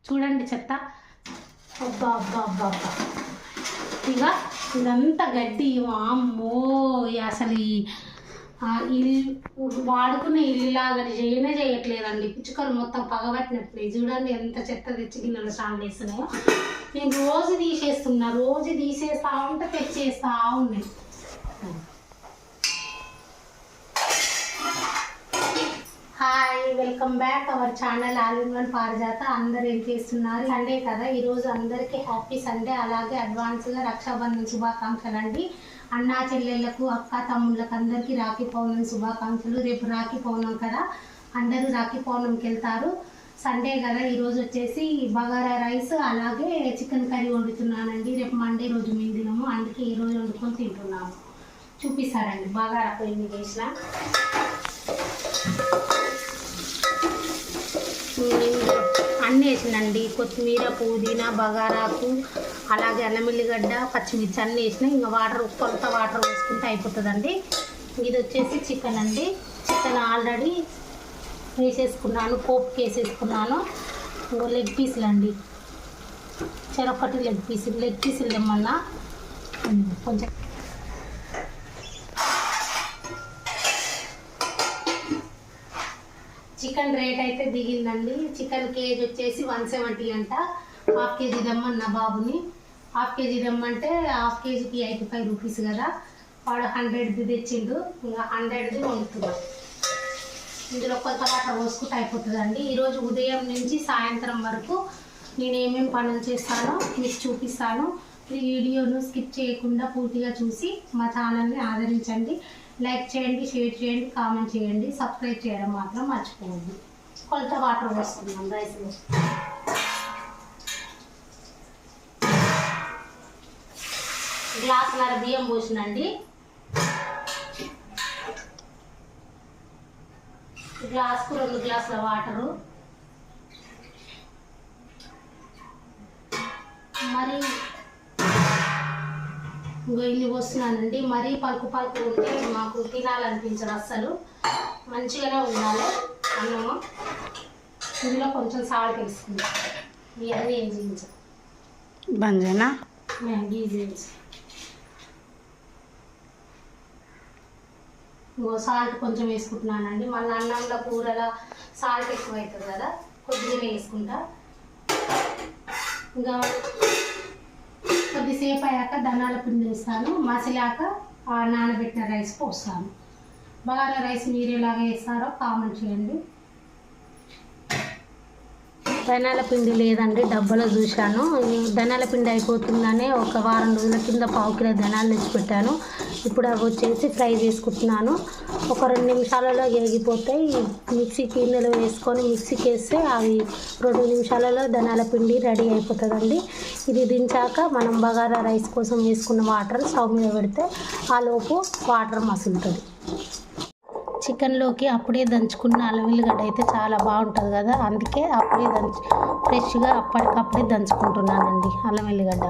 చూడండి చెత్త. అబ్బా అబ్బా అబ్బా అబ్బా, ఇక ఇదంతా గడ్డి. అమ్మో, అసలు ఇల్లు వాడుకునే ఇల్లులాగా చేయట్లేదండి. పిచ్చుకలు మొత్తం పగబట్టినట్లే. చూడండి ఎంత చెత్త తెచ్చి గిన్నెలు స్నానం చేస్తున్నాయో. నేను రోజు తీసేస్తున్నా, రోజు తీసేస్తా ఉంటే తెచ్చేస్తా ఉన్నాయి. Hi, welcome back our channel all in one పారిజాత. అందరు ఏం చేస్తున్నారు? సండే కదా ఈరోజు, అందరికీ హ్యాపీ సండే. అలాగే అడ్వాన్స్గా రక్షాబంధన్ శుభాకాంక్షలు అండి. అన్నా చెల్లెళ్లకు, అక్క తమ్ముళ్ళకు అందరికీ రాఖీ పౌర్ణమి శుభాకాంక్షలు. రేపు రాఖీ పౌర్ణమి కదా, అందరూ రాఖీ పౌర్ణమికి వెళ్తారు. సండే కదా, ఈరోజు వచ్చేసి బగారా రైస్ అలాగే చికెన్ కర్రీ వండుతున్నానండి. రేపు మండే రోజు మేము తినము, అందుకే ఈరోజు వండుకొని తింటున్నాము. చూపిస్తారండి బగారా పొయ్యి మీద వేసిన. అన్నీ వేసినండి, కొత్తిమీర, పుదీనా, బగారాకు, అలాగే అల్లం ఎల్లిగడ్డ, పచ్చిమిర్చి అన్నీ వేసిన. ఇంకా కొంత వాటర్ వేసుకుంటే అయిపోతుందండి. ఇది వచ్చేసి చికెన్ అండి. చికెన్ ఆల్రెడీ వేసేసుకున్నాను, పోపుకి వేసేసుకున్నాను. ఇంకో లెగ్ పీసులు అండి, చెరొకటి లెగ్ పీసులు తెమ్మన్నా. కొంచెం చికెన్ రేట్ అయితే దిగిందండి. చికెన్ కేజీ వచ్చేసి 170 అంట. హాఫ్ కేజీ దమ్మన్న బాబుని. హాఫ్ కేజీ దమ్మంటే హాఫ్ కేజీకి 85 రూపీస్ కదా, వాడు 100ది తెచ్చిండు. ఇంకా 100ది వండుతున్నాం. ఇందులో కొంత వాటర్ పోసుకుంటే అయిపోతుందండి. ఈరోజు ఉదయం నుంచి సాయంత్రం వరకు నేను ఏమేమి పనులు చేస్తానో మీకు చూపిస్తాను. ఈ వీడియోను స్కిప్ చేయకుండా పూర్తిగా చూసి మా ఛానల్ని ఆదరించండి. లైక్ చేయండి, షేర్ చేయండి, కామెంట్ చేయండి, సబ్స్క్రైబ్ చేయడం మాత్రం మర్చిపోవద్దు. కొంత వాటర్ పోసుకుందాం రైస్లో. గ్లాసున్నర బియ్యం పోసినండి. గ్లాసుకు 2 గ్లాసుల వాటరు. మరి ఇన్ని పోస్తున్నానండి. మరీ పలుకు ఉంటే మాకు తినాలనిపించదు అస్సలు. మంచిగానే ఉండాలి అన్నము. ఇందులో కొంచెం సాల్ట్ వేసుకుంటాం. ఇవన్నీ ఏం చేయించాం బంజేనా గీజించి. సాల్ట్ కొంచెం వేసుకుంటున్నానండి. మళ్ళీ అన్నంలో కూరలో సాల్ట్ ఎక్కువ అవుతుంది కదా, కొద్దిగానే వేసుకుంటా. ఇంకా కొద్దిసేపు అయ్యాక ధనియాల పిండి వేస్తాను. మసిలాక నానబెట్టిన రైస్ పోస్తాను. బగారా రైస్ మీరు ఎలాగ వేస్తారో కామెంట్ చేయండి. ధనియాల పిండి లేదండి, డబ్బాలో చూశాను. ధనియాల పిండి అయిపోతుందనే ఒక వారం రోజుల కింద 1/2 కిలో ధనియాలు తెచ్చిపెట్టాను. ఇప్పుడు అవి వచ్చేసి ఫ్రై చేసుకుంటున్నాను. ఒక 2 నిమిషాలలో ఎగిపోతాయి. మిక్సీకి ఇందులో వేసుకొని మిక్సీకి వేస్తే అవి 2 నిమిషాలలో ధనియాల పిండి రెడీ అయిపోతుందండి. ఇది దించాక మనం బగారా రైస్ కోసం వేసుకున్న వాటర్ స్టవ్ మీద పెడితే ఆ లోపు వాటర్ మసులుతుంది. చికెన్లోకి అప్పుడే దంచుకున్న అల్లం వెల్లిగడ్డ అయితే చాలా బాగుంటుంది కదా, అందుకే అప్పుడే ఫ్రెష్గా అప్పటికప్పుడే దంచుకుంటున్నానండి అల్లం వెల్లిగడ్డ.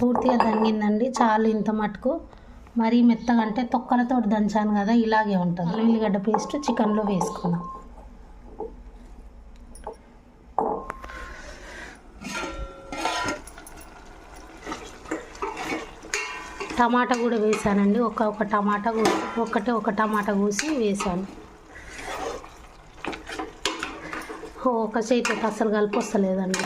పూర్తిగా దంగిందండి, చాలు ఇంత మటుకు. మరీ మెత్తగా అంటే తొక్కలతో దంచాను కదా, ఇలాగే ఉంటుంది. అల్లం వెల్లిగడ్డ పేస్ట్ చికెన్లో వేసుకున్నాం. టమాటా కూడా వేసానండి. ఒక టమాటా కోసి వేసాను. ఒక చేతికి అస్సలు కలిపి వస్తలేదండి.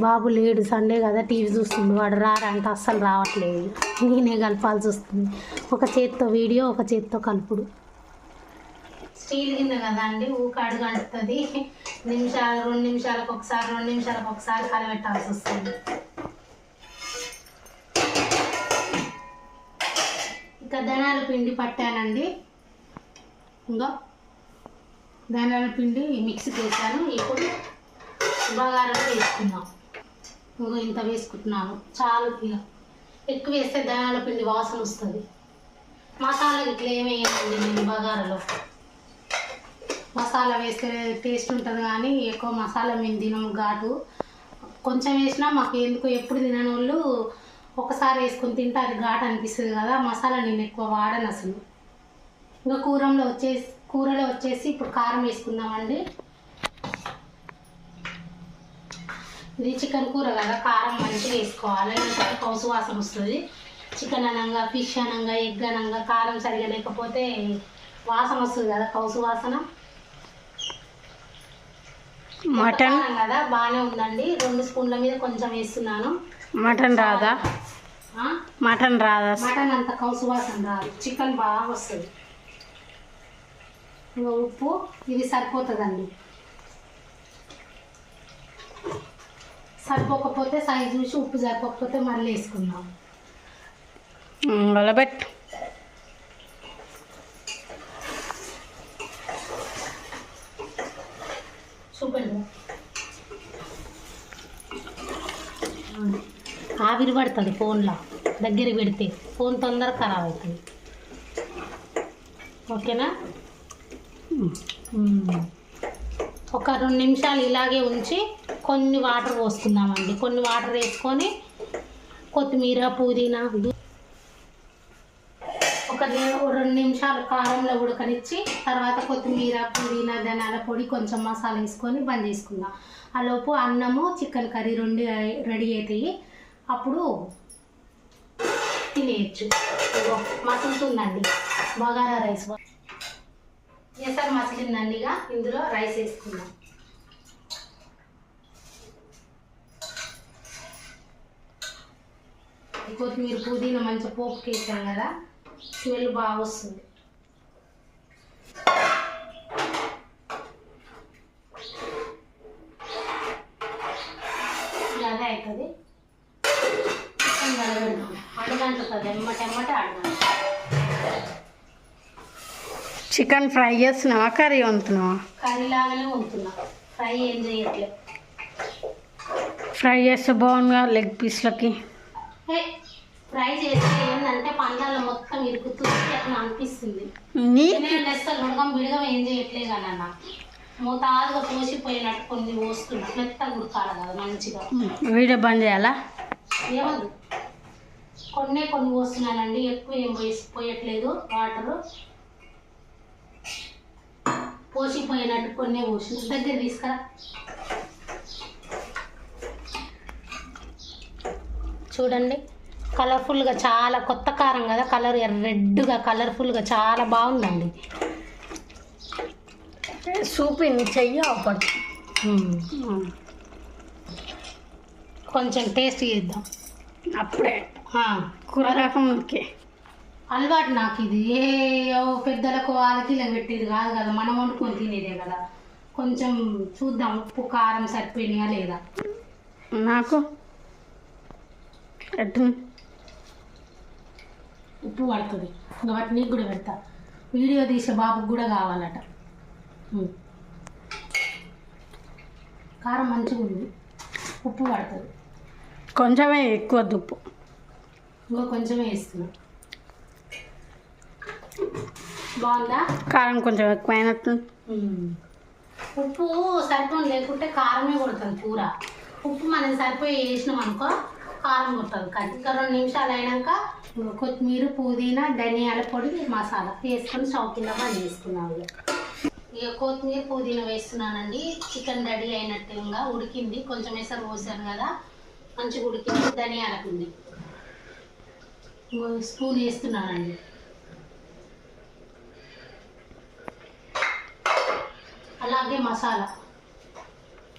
బాబు లేడు, సండే కదా, టీవీ చూస్తుంది. వాడు రారంటే అస్సలు రావట్లేదు. నేనే కలపాల్సి వస్తుంది. ఒక చేతితో వీడియో, ఒక చేతితో కలుపుడు. స్టీల్ గిన్నె కదా అండి, ఊక అడుగు అంటుతుంది. 2 నిమిషాలకు ఒకసారి కలబెట్టాల్సి వస్తుంది. ఇంకా ధనియాల పిండి పట్టానండి. ఇంకా ధనియాల పిండి మిక్సీకి వేసాను. ఇప్పుడు బగారాలో వేసుకున్నాం. ఇంకో ఇంత వేసుకుంటున్నాను, చాలు. ఇక ఎక్కువ వేస్తే ధనియాల పిండి వాసన వస్తుంది. మసాలా ఇట్లా ఏమేయండి, నేను బగారాలో మసాలా వేస్తే టేస్ట్ ఉంటుంది కానీ ఎక్కువ మసాలా మేము తినము, ఘాటు. కొంచెం వేసినా మాకు ఎందుకు ఎప్పుడు తినని వాళ్ళు ఒకసారి వేసుకొని తింటే అది ఘాటు అనిపిస్తుంది కదా. మసాలా నేను ఎక్కువ వాడను అసలు. ఇంకా కూరలో వచ్చేసి ఇప్పుడు కారం వేసుకుందామండి. ఇది చికెన్ కూర కదా, కారం మంచిగా వేసుకోవాలి, లేకపోతే కౌసు వాసన వస్తుంది. చికెన్ అనంగా, ఫిష్ అనంగా, ఎగ్ అనంగా కారం సరిగా లేకపోతే వాసన వస్తుంది కదా, కౌసు వాసన. మటన్ కదా బాగానే ఉందండి. 2 స్పూన్ల మీద కొంచెం వేస్తున్నాను. మటన్ రాదా? మటన్ రాదా? మటన్ అంత కౌసు వాసన రాదు, చికెన్ బాగా వస్తుంది. ఉప్పు ఇది సరిపోతుందండి. సరిపోకపోతే సైజు చూసి, ఉప్పు సరిపోకపోతే మళ్ళీ వేసుకుందాం. వలబెట్ చూపండి. ఆవిరి పడుతుంది ఫోన్లో, దగ్గరికి పెడితే ఫోన్ తొందరగా ఖరాబ్ అవుతుంది. ఓకేనా? ఒక 2 నిమిషాలు ఇలాగే ఉంచి కొన్ని వాటర్ పోసుకుందామండి. కొన్ని వాటర్ వేసుకొని కొత్తిమీర, పుదీనా ఒక 2 నిమిషాలు కారంలో ఉడకనిచ్చి తర్వాత కొత్తిమీర, పుదీనా, ధనియాల పొడి, కొంచెం మసాలా వేసుకొని బంద్ చేసుకుందాం. ఆ లోపు అన్నము, చికెన్ కర్రీ 2 రెడీ అవుతాయి. అప్పుడు తినేయచ్చు. మసులుతుందండి బగారా రైస్. ఎసరు మసిలిందండి. ఇక ఇందులో రైస్ వేసుకుందాం. కొత్తిమీర, పుదీనా మంచిగా పోపుకి వేసాం కదా, స్మెల్ బాగా వస్తుంది. అదే అవుతుంది. చికెన్ కలగడం అడగంటుంది, ఎమ్మటెమ్మటే అడగండి. చికెన్ ఫ్రై చేస్తున్నావా, కర్రీ వండుతున్నావా? కర్రీ లాగానే వండుతున్నా, ఫ్రై ఏం చేయట్లేదు. ఫ్రై చేస్తే బాగుందిగా లెగ్ పీస్లకి. ఫ్రై చేస్తే ఏంటంటే పండ్లలో మొత్తం ఇరుకుతుంది అట్లా అనిపిస్తుంది. ఉడగం విడగం ఏం చేయట్లేదు అని అన్న, మోతాదుగా పోసిపోయినట్టు కొన్ని పోస్తున్నా, మెత్తగా ఉడకాలి కదా మంచిగా. వీడియో బంద్ చేయాలా? ఏమద్దు, కొన్ని పోస్తున్నానండి, ఎక్కువ ఏం పోయట్లేదు. వాటరు పోసిపోయినట్టు కొన్ని పోసి దగ్గర తీసుకురా. చూడండి కలర్ఫుల్గా, చాలా కొత్త కారం కదా, కలర్ రెడ్గా కలర్ఫుల్గా చాలా బాగుందండి. సూపిని చెయ్యి ఒకటి కొంచెం టేస్ట్ చేద్దాం. అప్పుడే కూర రకంకి అలవాటు నాకు ఇది. పెద్దలకు వాళ్ళకి ఇలా పెట్టేది కాదు కదా, మనం వండుకొని తినేదే కదా. కొంచెం చూద్దాం ఉప్పు కారం సరిపోయినాయా లేదా. నాకు ఉప్పు పడుతుంది, ఇంకా వాటి నీకు కూడా పెడతా. వీడియో తీసే బాబుకి కూడా కావాలట. కారం మంచిగా ఉంది, ఉప్పు పడుతుంది. కొంచెమే ఎక్కువ ఉప్పు, ఇంకో కొంచెమే వేస్తున్నా. బాగుందా? కారం కొంచెం ఎక్కువైనట్టు. ఉప్పు సరిపోయి లేకుంటే కారమే కొడుతుంది కూర. ఉప్పు మనం సరిపోయి వేసినాం అనుకో కారం కొట్టదు. కానీ ఇంకా 2 నిమిషాలు అయినాక కొత్తిమీర, పుదీనా, ధనియాల పొడి, మసాలా వేసుకొని స్టవ్ కింద బంద్ చేసుకున్నాము. ఇక కొత్తిమీర, పుదీనా వేస్తున్నానండి. చికెన్ రెడీ అయినట్టుగా ఉడికింది. కొంచెం ఎసరు పోసాను కదా, మంచిగా ఉడికింది. ధనియాల పిండి స్పూన్ వేస్తున్నానండి. అలాగే మసాలా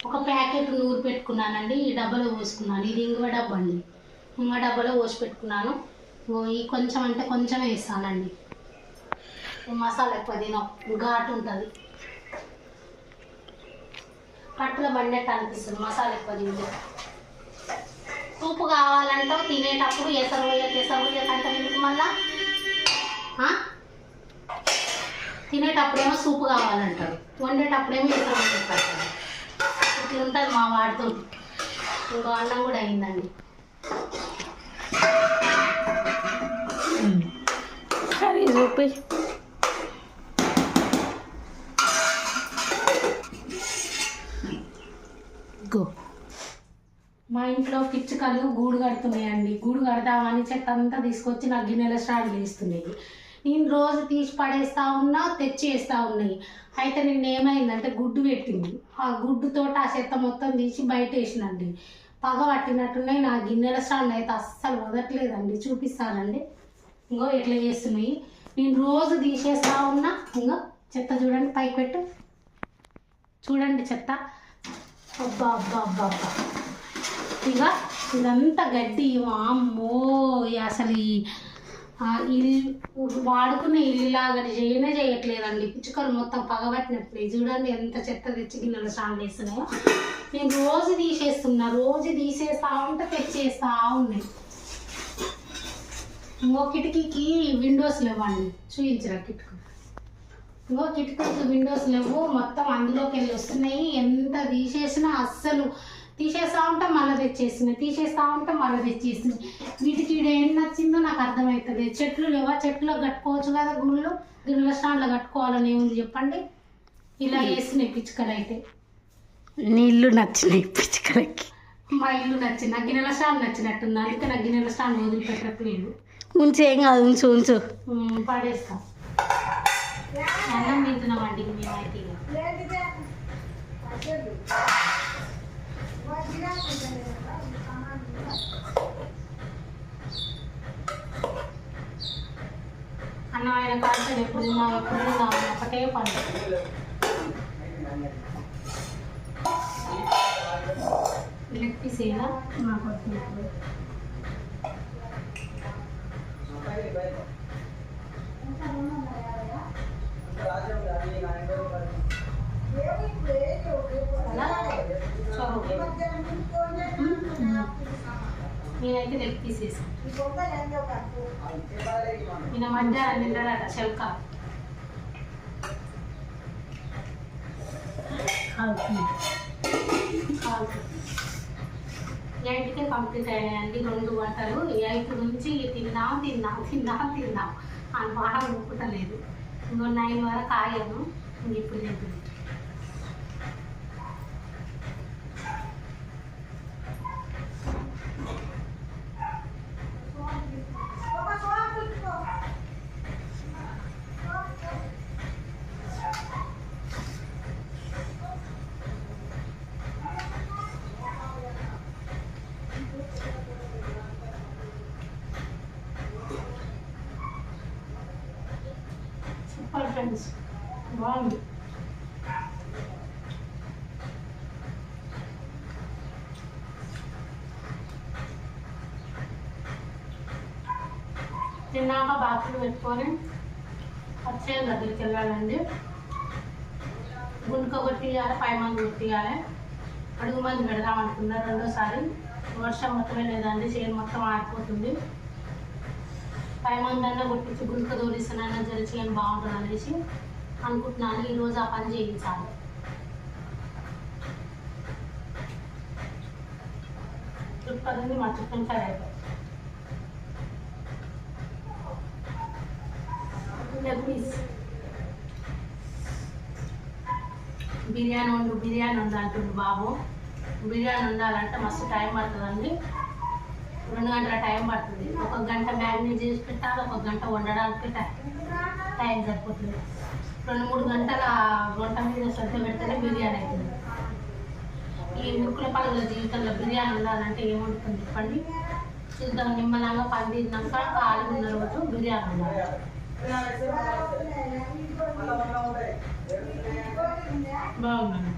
ఒక ప్యాకెట్ నూరు పెట్టుకున్నానండి. ఈ డబ్బాలో పోసుకున్నాను. ఇది ఇంగువ డబ్బా అండి, ఇంగువ డబ్బాలో పోసి పెట్టుకున్నాను. ఈ కొంచెం అంటే కొంచెం వేస్తానండి. ఈ మసాలా ఎక్కువ తినం, ఘాటు ఉంటుంది, కట్టులో బండెట్టు అనిపిస్తుంది మసాలా ఎక్కువ తింటే. సూపు కావాలంటే తినేటప్పుడు ఎసరు పోయకంటే ఎందుకు మళ్ళా తినేటప్పుడేమో సూపు కావాలంటారు, వండేటప్పుడేమో ఎసరు పోయకంటారు. ఇట్లా ఉంటుంది మా వాడితో. ఇంకో అన్నం కూడా అయిందండి. కర్రీ చూపి. మా ఇంట్లో పిచ్చుకలు గూడు కడుతున్నాయండి. గూడు కడదామని చెత్త అంతా తీసుకొచ్చి నాకు గిన్నెల స్టార్ట్ చేస్తున్నాయి. నేను రోజు తీసి పడేస్తా ఉన్నా, తెచ్చేస్తా ఉన్నాయి. అయితే నిన్న ఏమైందంటే గుడ్డు పెట్టింది. ఆ గుడ్డుతో ఆ చెత్త మొత్తం తీసి బయట వేసినండి. పగ పట్టినట్టున్నాయి. నా గిన్నెల స్టాండ్ అయితే అస్సలు వదట్లేదండి. చూపిస్తానండి. ఇంకో ఎట్లా చేస్తున్నాయి. నేను రోజు తీసేస్తా ఉన్నా. ఇంకో చెత్త చూడండి, పైకి పెట్టు చూడండి చెత్త. అబ్బా అబ్బా అబ్బా అబ్బా. ఇక ఇదంతా గడ్డి. అమ్మో అసలు ఇల్లు వాడుకునే ఇల్లులాగా చేయట్లేదండి. పిచ్చుకలు మొత్తం పగబట్టినట్టు చూడండి ఎంత చెత్త తెచ్చి గిన్నెలు స్టాండ్ వేస్తున్నాయో. నేను రోజు తీసేస్తున్నా, రోజు తీసేస్తా ఉంటే తెచ్చేస్తా ఉన్నాయి. ఇంకో కిటికీకి విండోస్ లేవండి, చూపించరా కిటికీ. ఇంకో కిటికీకి విండోస్ లేవు, మొత్తం అందులోకి వెళ్ళి వస్తున్నాయి. ఎంత తీసేసినా అస్సలు తీసేస్తా ఉంటే మళ్ళీ తెచ్చేస్తున్నాయి, తీసేస్తా ఉంటే మళ్ళీ తెచ్చేస్తున్నాయి. వీటికి ఏం నచ్చిందో నాకు అర్థమవుతుంది. చెట్లు లేవా, చెట్లు కట్టుకోవచ్చు కదా, గుళ్ళు గిన్నెల స్టాండ్లో కట్టుకోవాలని ఏముంది చెప్పండి. ఇలా వేస్తున్నాయి పిచ్చుకలు. అయితే నీ ఇల్లు నచ్చినాయి పిచ్చుకలకి. మా ఇల్లు నచ్చింది, నాకు గిన్నెల స్టాండ్ నచ్చినట్టుంది. అందుకే నాకు గిన్నెల స్టాండ్ వదిలిపెట్టట్లేదు. ఉంచు, ఏం కాదు, ఉంచు ఉంచు. పడేస్తాం. అన్నం తింటున్నామండి మేమైతే. అన్నం ఆయన కాల్చని ఎప్పుడు తిన్నాం ఒకటే పని. లెగ్ పీస్ ఏనా నాకు నేనైతే లెగ్ పీస్ వేసాను. ఈయన మధ్యాహ్నం తింటాడట చెల్క. ఎయిట్కే కంప్లీట్ అయినాయండి 2 గంటలు. 8 నుంచి తిన్నాం అని బాగా ఒప్పుకోలేదు. ఇంకో 9 వరకు ఆగాను. ఇప్పుడు తింటుంది. సూపర్ ఫ్రెండ్స్, బాగుంది. తిన్నాక బాక్సులు పెట్టుకొని వచ్చే దగ్గరికి వెళ్ళాలండి. గుండుక కొట్టియాలి, 5 మంది కొట్టియాలి. అడుగు మంది పెడదాం అనుకున్నా. రెండోసారి వర్షం మొత్తమే లేదండి, చేను మొత్తం ఆడిపోతుంది. 5 మంది అన్నా కొట్టించి గుండుక తోలిస్తానన్నా జరి చేను బాగుంటుంది అనేసి అనుకుంటున్నాను. ఈరోజు ఆ పని చేయించాలి. చుట్టూ మా చికెన్ ఫ్రై అయిపోయి బిర్యానీ వండాలంటుంది బాబు. బిర్యానీ వండాలంటే మస్తు టైం పడుతుందండి. 2 గంటల టైం పడుతుంది. 1 గంట మ్యారినేట్ చేసి పెట్టాలి, 1 గంట వండడానికి టైం సరిపోతుంది. 2-3 గంటల వంట మీద శ్రద్ధ పెడితేనే బిర్యానీ అవుతుంది. ఈ ముక్కుల పనుల జీవితంలో బిర్యానీ వండాలంటే ఏముంటుంది చెప్పండి. చూద్దాం. నిమ్మలంగా పండినాక ఖాళీ ఉన్న రోజు బిర్యానీ వండాలి. బాగుందండి.